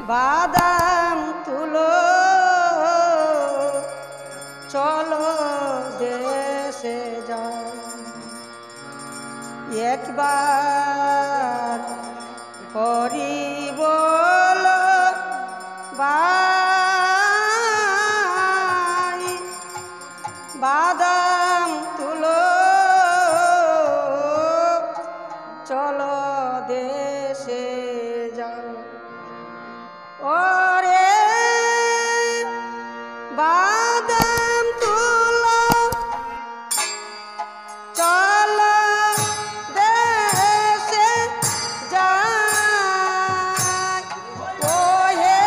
বাদাম তুলো চলো দেশে যাও একবার হরি বল ভাই বাদাম তুলো চলো দেশে যাও ওরে বাদাম তুলো চলো দেশে যাই ওহে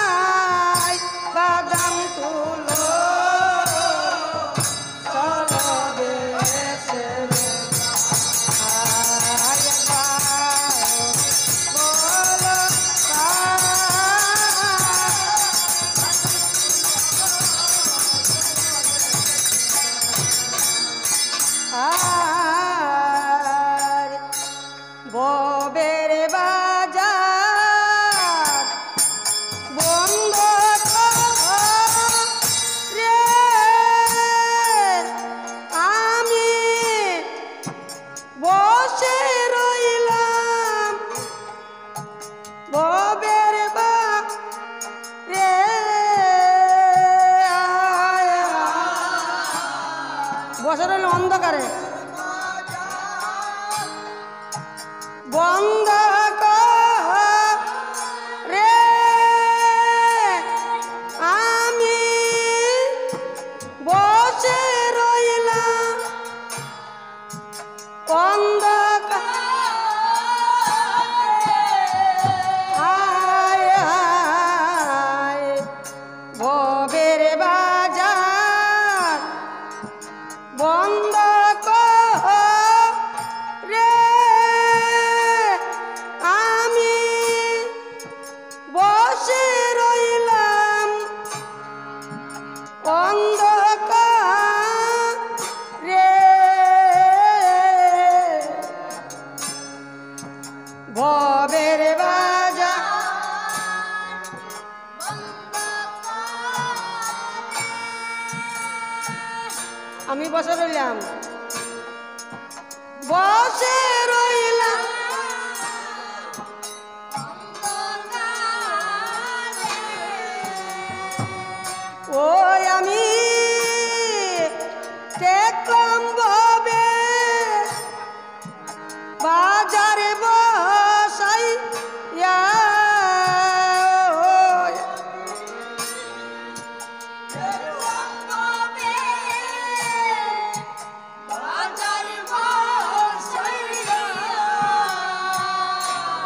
ভাই বাদাম তুলো চলো দেশে আয় বলো আর ববের বাজার বন্ধ রে আমি বসে রইলাম ববের রে বসে রইল অন্ধকারে বন্ধ রে আমি বসে রইলাম আয় আয় ববের বাজার বন্ধ রে আমি বসে রইলাম রে ববের বাজার আমি বসে রইলাম বসে রইলাম ওই আমি দেখলাম ববে বাজারে বসাই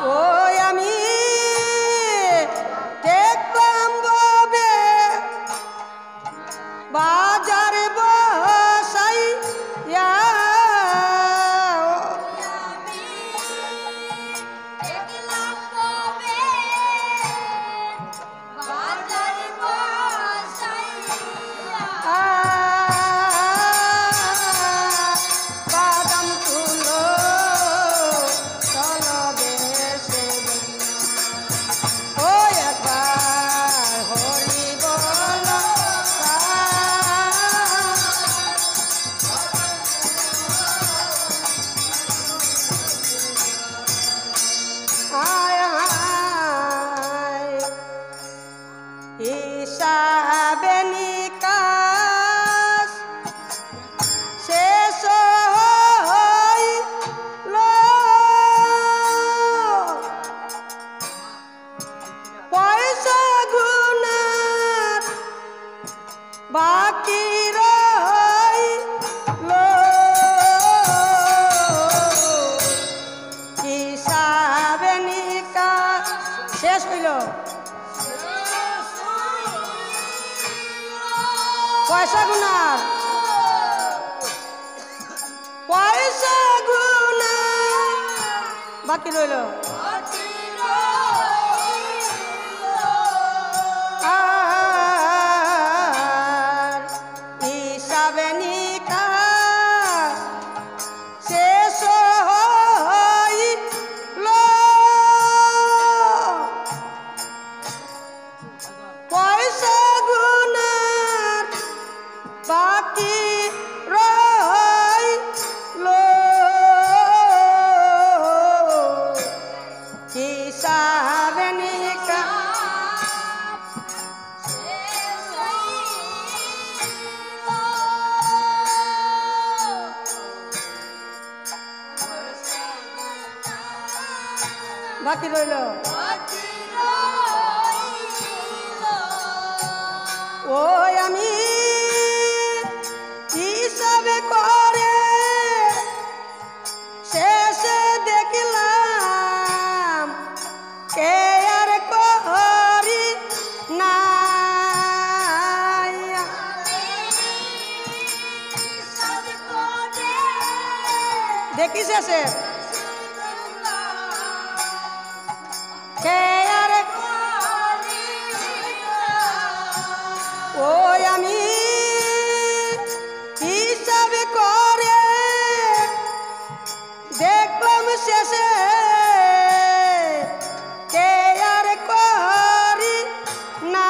ওই আমি দেখলাম ববে বাজারে বসাই বাদাম তুলো চলো দেশে ও একবার হরি বল আয় আয় হিসাবে নিকাশ শেষ হইল পয়সা গুনার বাকি রইল হিসাবে নিকাশ শেষ হইল পয়সা গুনার বাকি রইল বাকি রইল ওই আমি হিসাবে করে শেষে দেখলাম কে আর করি না দেখি শেষে কে আর ওই আমি হিসাবে করে দেখলাম শেষে কে আর করি না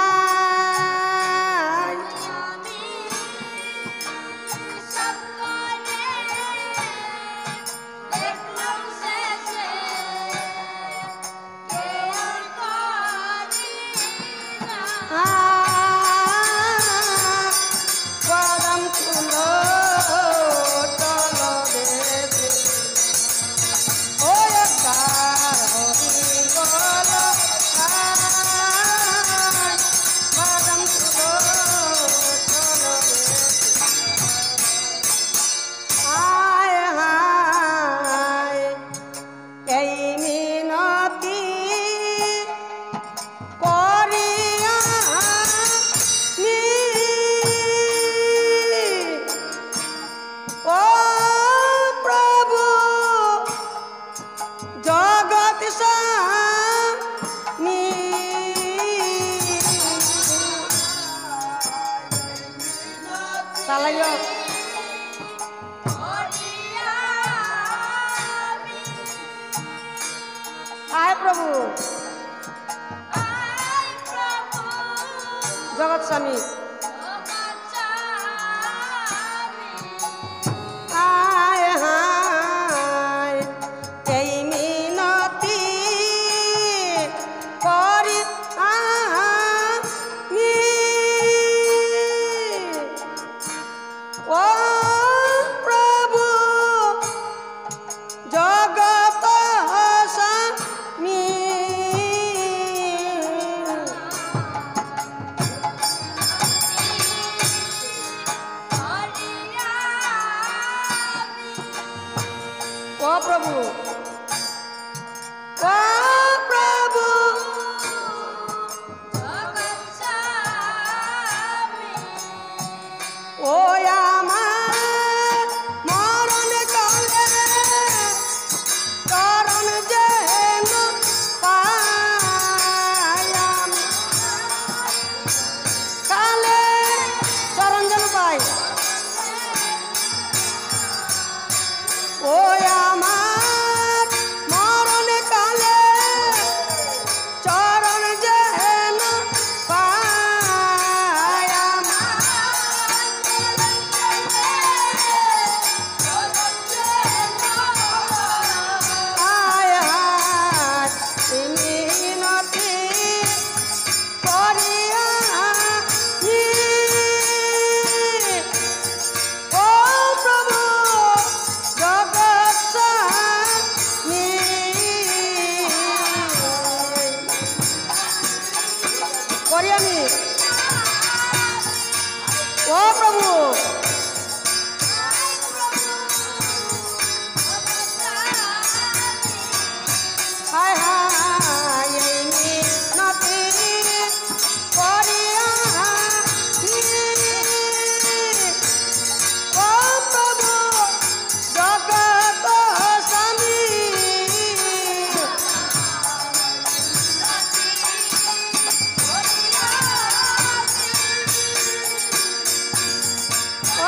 Salayo. Hai Prabhu. Jagat Swami. Hai hai. Ei minati kori ओ प्रभु जगत स्वामी ओ प्रभु ओ ओ प्रभु हाय हाय मिनती करिया ओ प्रभु जगत स्वामी ओ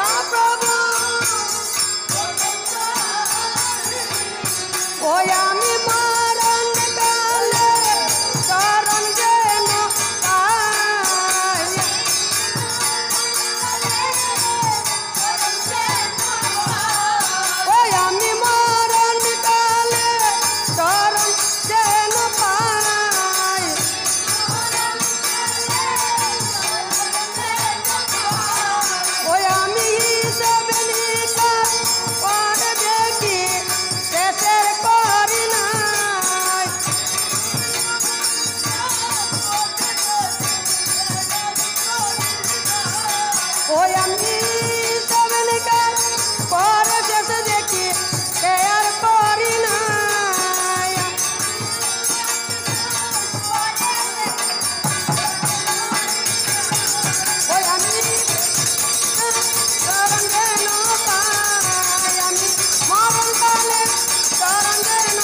ওই আমি সেদিনকার পরে শেষে দেখি কে আর করি না ওই আমি শরণ যেন পাই আমি মরণ কালে শরণ যেন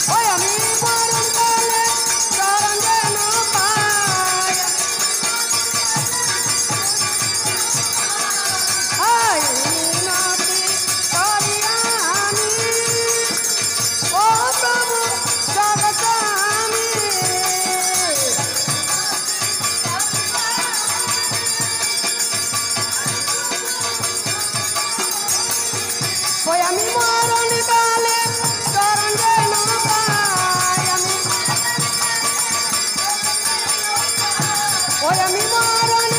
ওই আমি মরণ কালে শরণ যেন পাই হাই মিনতি করি আমি ও প্রভু জগৎস্বামী ওই আমি মরণ কালে শরণ যেন পাই আমি ওই আমি মরণ